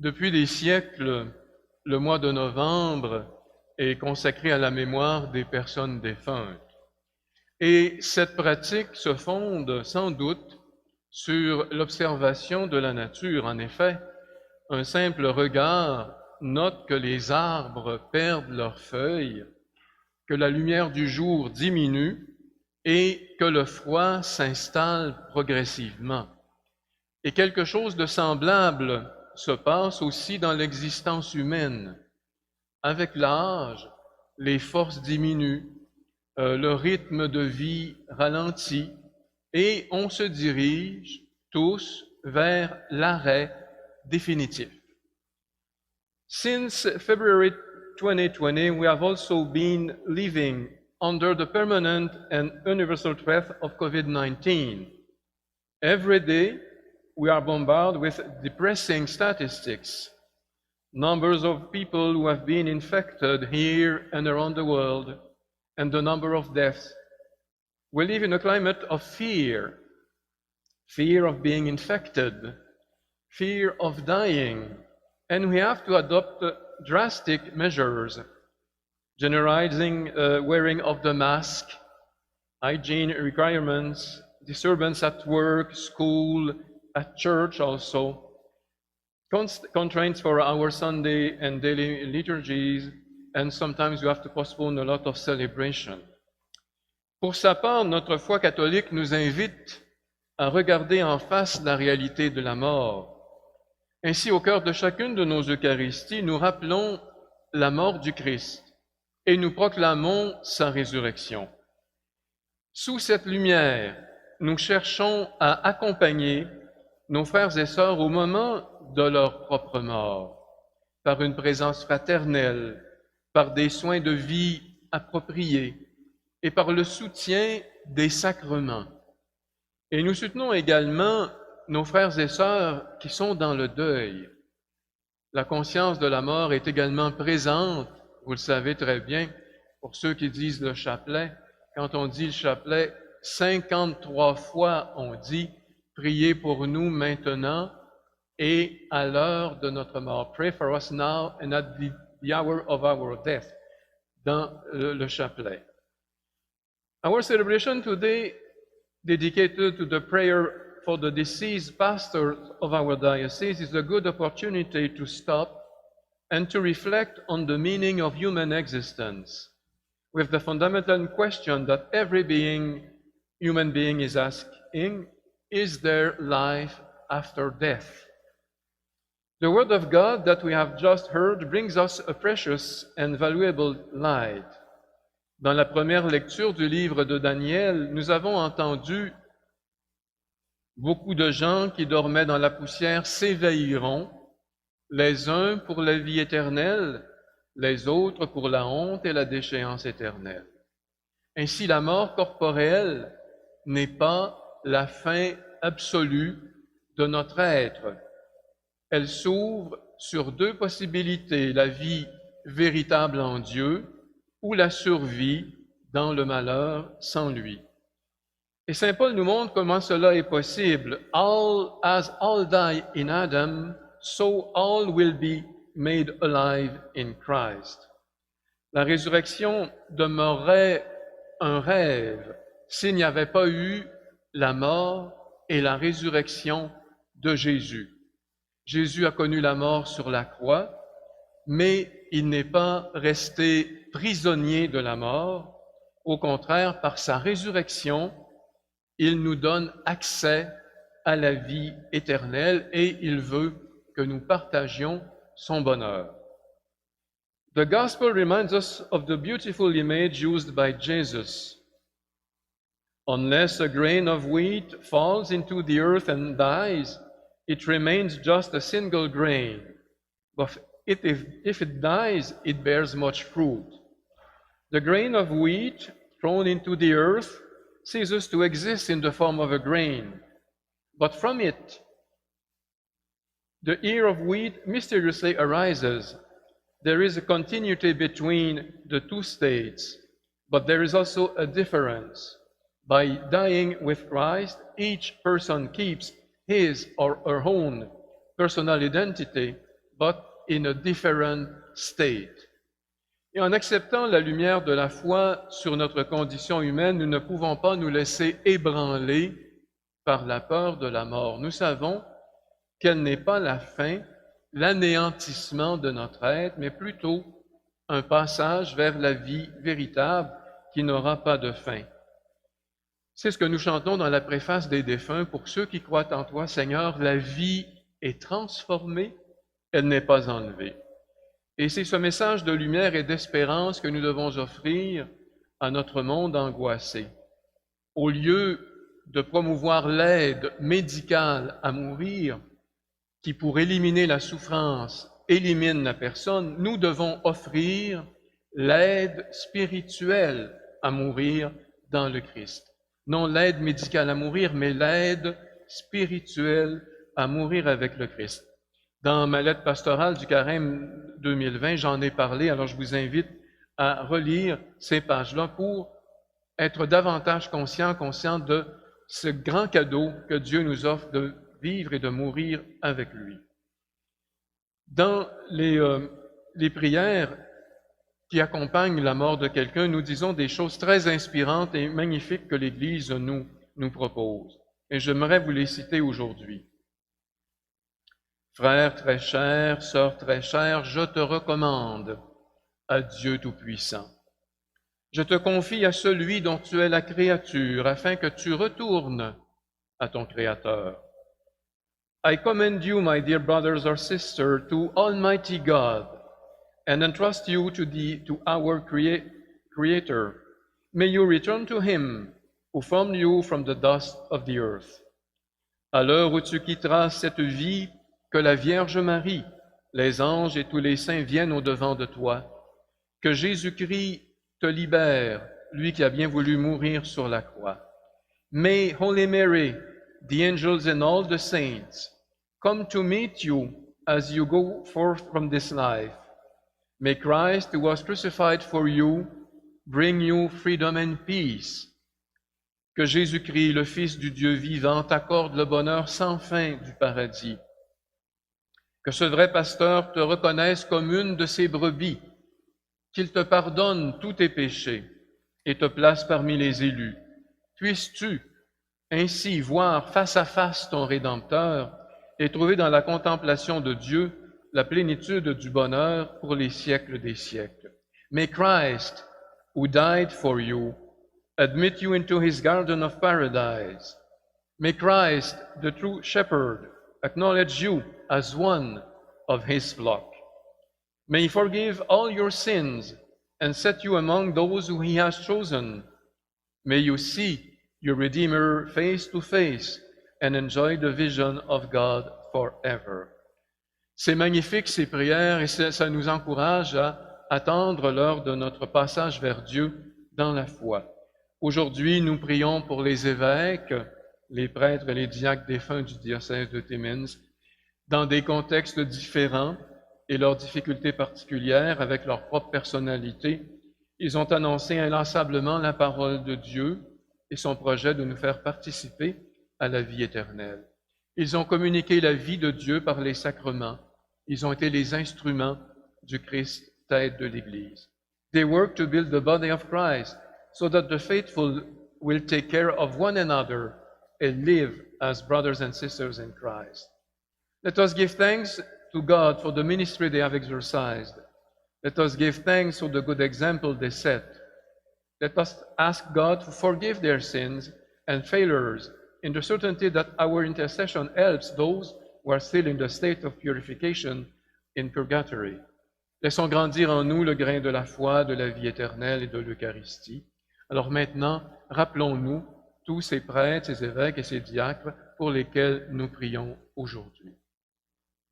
Depuis des siècles, le mois de novembre est consacré à la mémoire des personnes défuntes. Et cette pratique se fonde sans doute sur l'observation de la nature. En effet, un simple regard note que les arbres perdent leurs feuilles, que la lumière du jour diminue et que le froid s'installe progressivement. Et quelque chose de semblable se passe aussi dans l'existence humaine. Avec l'âge, les forces diminuent, le rythme de vie ralentit et on se dirige tous vers l'arrêt définitif. Since February 2020, we have also been living under the permanent and universal threat of COVID-19. Every day, we are bombarded with depressing statistics, numbers of people who have been infected here and around the world, and the number of deaths. We live in a climate of fear of being infected, fear of dying, and we have to adopt drastic measures, generalizing wearing of the mask, hygiene requirements, disturbance at work, school, at church also, constraints for our Sunday and daily liturgies, and sometimes you have to postpone a lot of celebration. Pour sa part, notre foi catholique nous invite à regarder en face la réalité de la mort. Ainsi, au cœur de chacune de nos Eucharisties, nous rappelons la mort du Christ et nous proclamons sa résurrection. Sous cette lumière, nous cherchons à accompagner nos frères et sœurs au moment de leur propre mort, par une présence fraternelle, par des soins de vie appropriés et par le soutien des sacrements. Et nous soutenons également nos frères et sœurs qui sont dans le deuil. La conscience de la mort est également présente, vous le savez très bien, pour ceux qui disent le chapelet. Quand on dit le chapelet, 53 fois on dit « Priez pour nous maintenant et à l'heure de notre mort ». « Pray for us now and at the hour of our death » dans le chapelet. Our celebration today, dedicated to the prayer for the deceased pastor of our diocese, is a good opportunity to stop and to reflect on the meaning of human existence, with the fundamental question that every human being is asking, is there life after death? The Word of God that we have just heard brings us a precious and valuable light. Dans la première lecture du livre de Daniel, nous avons entendu beaucoup de gens qui dormaient dans la poussière s'éveilleront, les uns pour la vie éternelle, les autres pour la honte et la déchéance éternelle. Ainsi, la mort corporelle n'est pas la fin absolue de notre être. Elle s'ouvre sur deux possibilités, la vie véritable en Dieu ou la survie dans le malheur sans lui. Et Saint Paul nous montre comment cela est possible. As all die in Adam, so all will be made alive in Christ. La résurrection demeurerait un rêve s'il n'y avait pas eu la mort et la résurrection de Jésus. Jésus a connu la mort sur la croix, mais il n'est pas resté prisonnier de la mort. Au contraire, par sa résurrection, il nous donne accès à la vie éternelle et il veut que nous partagions son bonheur. The Gospel reminds us of the beautiful image used by Jesus. Unless a grain of wheat falls into the earth and dies, it remains just a single grain. But if it dies, it bears much fruit. The grain of wheat thrown into the earth ceases to exist in the form of a grain, but from it, the ear of wheat mysteriously arises. There is a continuity between the two states, but there is also a difference. By dying with Christ, each person keeps his or her own personal identity, but in a different state. Et en acceptant la lumière de la foi sur notre condition humaine, nous ne pouvons pas nous laisser ébranler par la peur de la mort. Nous savons qu'elle n'est pas la fin, l'anéantissement de notre être, mais plutôt un passage vers la vie véritable qui n'aura pas de fin. C'est ce que nous chantons dans la préface des défunts. Pour ceux qui croient en toi, Seigneur, la vie est transformée, elle n'est pas enlevée. Et c'est ce message de lumière et d'espérance que nous devons offrir à notre monde angoissé. Au lieu de promouvoir l'aide médicale à mourir, qui pour éliminer la souffrance élimine la personne, nous devons offrir l'aide spirituelle à mourir dans le Christ. Non l'aide médicale à mourir, mais l'aide spirituelle à mourir avec le Christ. Dans ma lettre pastorale du Carême 2020, j'en ai parlé, alors je vous invite à relire ces pages-là pour être davantage conscient de ce grand cadeau que Dieu nous offre de vivre et de mourir avec lui. Dans les prières qui accompagnent la mort de quelqu'un, nous disons des choses très inspirantes et magnifiques que l'Église nous propose. Et j'aimerais vous les citer aujourd'hui. Frère très cher, sœur très chère, je te recommande à Dieu Tout-Puissant. Je te confie à celui dont tu es la créature, afin que tu retournes à ton Créateur. I commend you, my dear brothers or sisters, to Almighty God, and entrust you to our Creator. May you return to Him, who formed you from the dust of the earth. À l'heure où tu quitteras cette vie, que la Vierge Marie, les anges et tous les saints viennent au-devant de toi. Que Jésus-Christ te libère, lui qui a bien voulu mourir sur la croix. May Holy Mary, the angels and all the saints, come to meet you as you go forth from this life. May Christ, who was crucified for you, bring you freedom and peace. Que Jésus-Christ, le Fils du Dieu vivant, t'accorde le bonheur sans fin du paradis. Que ce vrai pasteur te reconnaisse comme une de ses brebis, qu'il te pardonne tous tes péchés et te place parmi les élus. Puisses-tu ainsi voir face à face ton Rédempteur et trouver dans la contemplation de Dieu la plénitude du bonheur pour les siècles des siècles. May Christ, who died for you, admit you into his garden of paradise. May Christ, the true shepherd, acknowledge you as one of his flock. May he forgive all your sins and set you among those who he has chosen. May you see your Redeemer face to face and enjoy the vision of God forever. C'est magnifique ces prières et ça nous encourage à attendre l'heure de notre passage vers Dieu dans la foi. Aujourd'hui, nous prions pour les évêques, les prêtres et les diacres défunts du diocèse de Timmins, dans des contextes différents et leurs difficultés particulières avec leur propre personnalité. Ils ont annoncé inlassablement la parole de Dieu et son projet de nous faire participer à la vie éternelle. Ils ont communiqué la vie de Dieu par les sacrements. Ils ont été les instruments du Christ, tête de l'Église. They work to build the body of Christ so that the faithful will take care of one another and live as brothers and sisters in Christ. Let us give thanks to God for the ministry they have exercised. Let us give thanks for the good example they set. Let us ask God to forgive their sins and failures in the certainty that our intercession helps those who are still in the state of purification in purgatory. Laissons grandir en nous le grain de la foi, de la vie éternelle et de l'Eucharistie. Alors maintenant, rappelons-nous tous ces prêtres, ces évêques et ces diacres pour lesquels nous prions aujourd'hui.